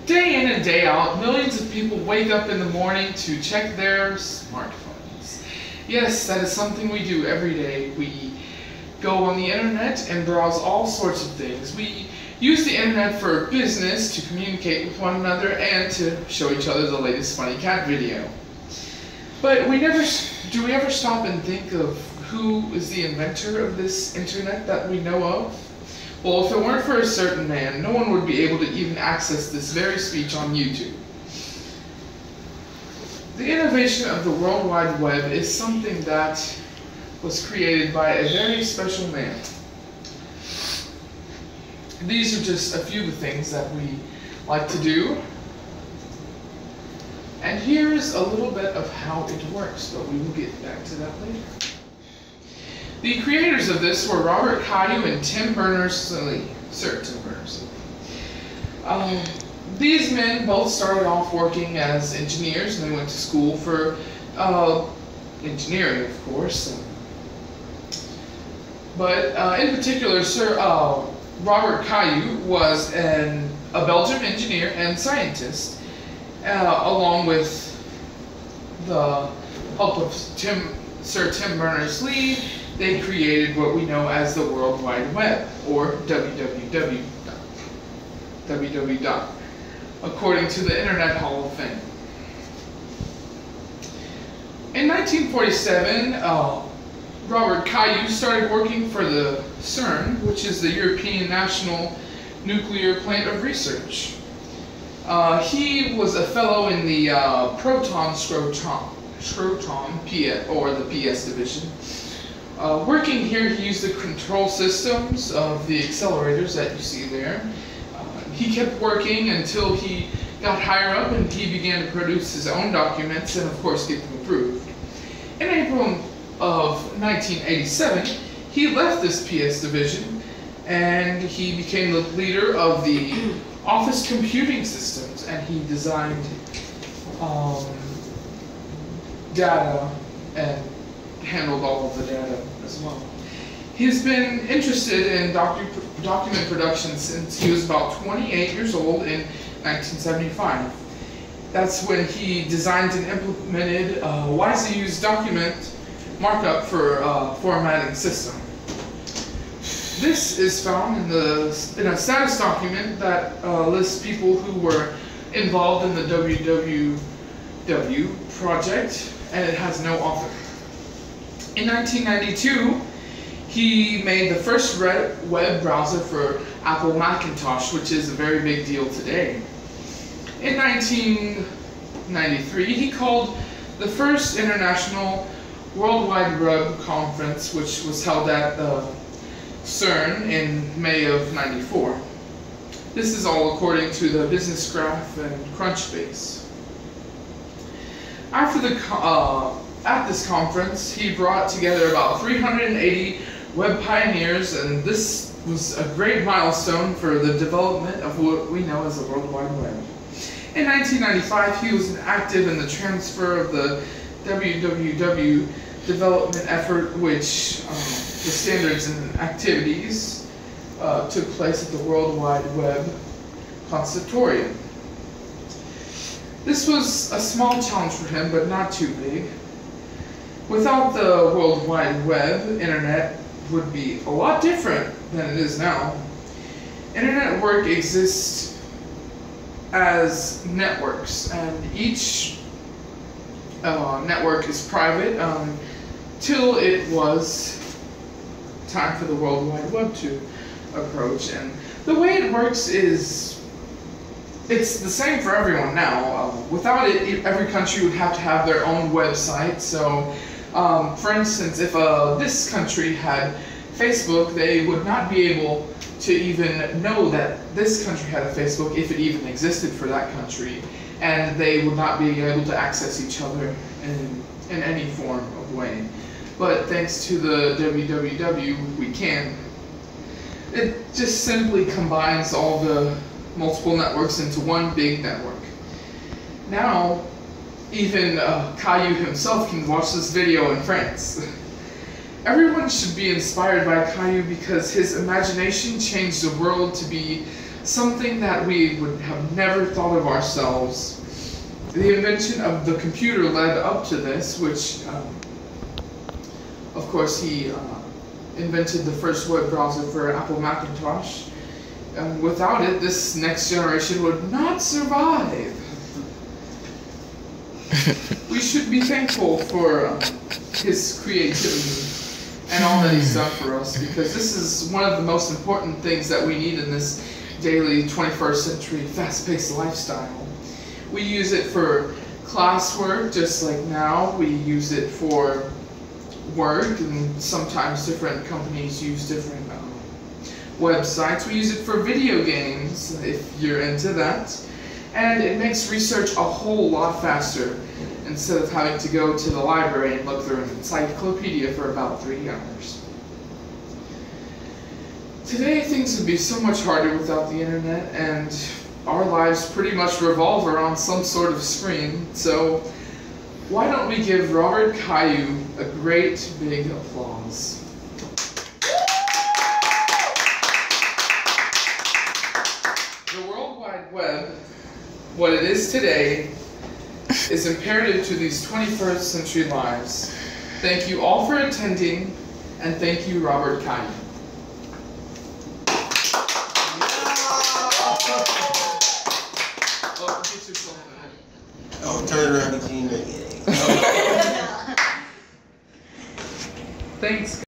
Day in and day out, millions of people wake up in the morning to check their smartphones. Yes, that is something we do every day. We go on the internet and browse all sorts of things. We use the internet for business, to communicate with one another, and to show each other the latest funny cat video. But do we ever stop and think of who is the inventor of this internet that we know of? Well, if it weren't for a certain man, no one would be able to even access this very speech on YouTube. The innovation of the World Wide Web is something that was created by a very special man. These are just a few of the things that we like to do. And here's a little bit of how it works, but we will get back to that later. The creators of this were Robert Cailliau and Tim Berners-Lee, Sir Tim Berners-Lee. These men both started off working as engineers, and they went to school for engineering, of course. But in particular, Sir Robert Cailliau was a Belgian engineer and scientist, along with the help of Sir Tim Berners-Lee. They created what we know as the World Wide Web, or www, according to the Internet Hall of Fame. In 1947, Robert Cailliau started working for the CERN, which is the European National Nuclear Plant of Research. He was a fellow in the proton scroton, or the PS division. Working here, he used the control systems of the accelerators that you see there. He kept working until he got higher up and he began to produce his own documents and, of course, get them approved. In April of 1987, he left this PS division and he became the leader of the Office Computing Systems, and he designed data and handled all of the data as well. He's been interested in document production since he was about 28 years old in 1975. That's when he designed and implemented a widely used document markup for formatting system. This is found in a status document that lists people who were involved in the www project, and it has no author. In 1992, he made the first web browser for Apple Macintosh, which is a very big deal today. In 1993, he called the first International World Wide Web Conference, which was held at CERN in May of '94. This is all according to the Business Graph and Crunchbase. At this conference, he brought together about 380 web pioneers, and this was a great milestone for the development of what we know as the World Wide Web. In 1995, he was active in the transfer of the www development effort, which the standards and activities took place at the World Wide Web Consortium. This was a small challenge for him, but not too big. Without the World Wide Web, Internet would be a lot different than it is now. Internet work exists as networks, and each network is private till it was time for the World Wide Web to approach. And the way it works is it's the same for everyone now. Without it, every country would have to have their own website. So, for instance, if this country had Facebook, they would not be able to even know that this country had a Facebook if it even existed for that country, and they would not be able to access each other in any form of way. But thanks to the www, we can. It just simply combines all the multiple networks into one big network. Now, even Caillou himself can watch this video in France. Everyone should be inspired by Caillou because his imagination changed the world to be something that we would have never thought of ourselves. The invention of the computer led up to this, which, of course, he invented the first web browser for Apple Macintosh. Without it, this next generation would not survive. We should be thankful for his creativity and all that he's done for us, because this is one of the most important things that we need in this daily 21st century fast-paced lifestyle. We use it for classwork, just like now. We use it for work, and sometimes different companies use different websites. We use it for video games, if you're into that. And it makes research a whole lot faster, instead of having to go to the library and look through an encyclopedia for about 3 hours. Today, things would be so much harder without the internet, and our lives pretty much revolve around some sort of screen. So why don't we give Robert Cailliau a great big applause. The World Wide Web, what it is today, is imperative to these 21st century lives. Thank you all for attending, and thank you, Robert Cailliau. Oh, get yourself in it. Oh, turn around again. Thanks.